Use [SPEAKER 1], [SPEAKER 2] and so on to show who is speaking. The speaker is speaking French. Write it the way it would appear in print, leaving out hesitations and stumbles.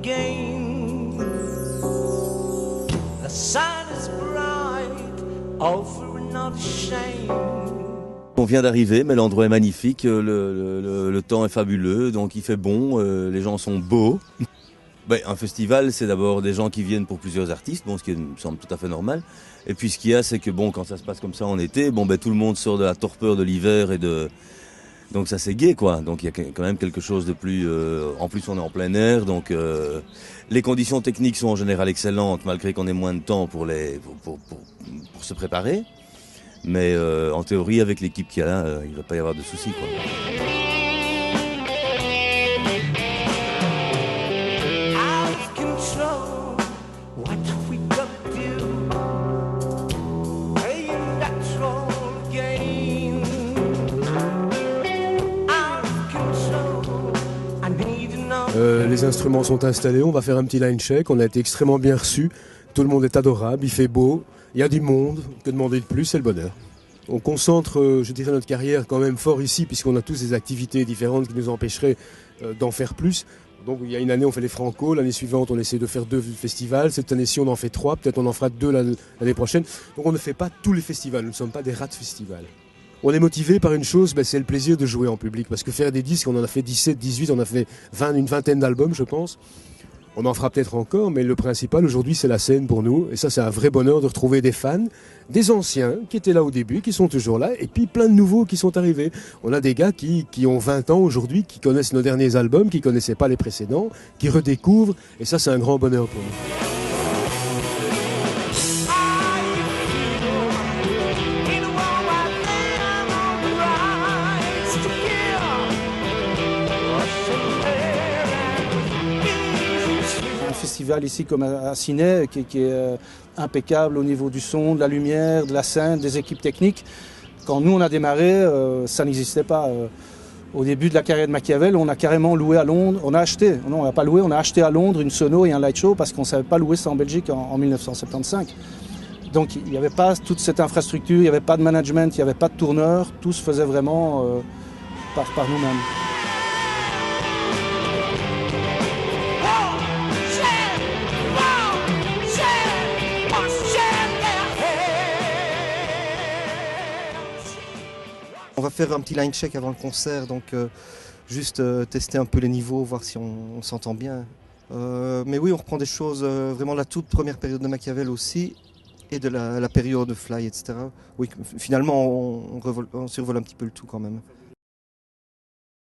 [SPEAKER 1] again. The sun is bright, over another shame.
[SPEAKER 2] On vient d'arriver, mais l'endroit est magnifique, le temps est fabuleux, donc il fait bon, les gens sont beaux. Ben, un festival, c'est d'abord des gens qui viennent pour plusieurs artistes, bon, ce qui me semble tout à fait normal. Et puis ce qu'il y a, c'est que bon, quand ça se passe comme ça en été, bon, ben, tout le monde sort de la torpeur de l'hiver donc ça c'est gai, quoi. Donc il y a quand même quelque chose de plus. En plus, on est en plein air, donc les conditions techniques sont en général excellentes, malgré qu'on ait moins de temps pour se préparer. Mais en théorie, avec l'équipe qu'il y a là, il ne va pas y avoir de soucis, quoi.
[SPEAKER 3] Les instruments sont installés, on va faire un petit line check, on a été extrêmement bien reçus, tout le monde est adorable, il fait beau, il y a du monde, que demander de plus, c'est le bonheur. On concentre, je dirais, notre carrière quand même fort ici, puisqu'on a tous des activités différentes qui nous empêcheraient d'en faire plus. Donc il y a une année on fait les Franco, l'année suivante on essaie de faire 2 festivals, cette année-ci on en fait 3, peut-être on en fera 2 l'année prochaine. Donc on ne fait pas tous les festivals, nous ne sommes pas des rats de festival. On est motivé par une chose, c'est le plaisir de jouer en public. Parce que faire des disques, on en a fait 17, 18, on a fait une vingtaine d'albums, je pense. On en fera peut-être encore, mais le principal aujourd'hui, c'est la scène pour nous. Et ça, c'est un vrai bonheur de retrouver des fans, des anciens qui étaient là au début, qui sont toujours là, et puis plein de nouveaux qui sont arrivés. On a des gars qui ont 20 ans aujourd'hui, qui connaissent nos derniers albums, qui connaissaient pas les précédents, qui redécouvrent. Et ça, c'est un grand bonheur pour nous.
[SPEAKER 4] Festival ici comme à Ciney qui est impeccable au niveau du son, de la lumière, de la scène, des équipes techniques. Quand nous on a démarré, ça n'existait pas. Au début de la carrière de Machiavel, on a carrément loué à Londres, on a pas loué, on a acheté à Londres une sono et un light show parce qu'on ne savait pas louer ça en Belgique en 1975. Donc il n'y avait pas toute cette infrastructure, il n'y avait pas de management, il n'y avait pas de tourneur, tout se faisait vraiment par nous-mêmes.
[SPEAKER 5] On va faire un petit line check avant le concert, donc juste tester un peu les niveaux, voir si on s'entend bien. Mais oui, on reprend des choses vraiment de la toute première période de Machiavel aussi, et de la période de Fly, etc. Oui, finalement, on survole un petit peu le tout quand même.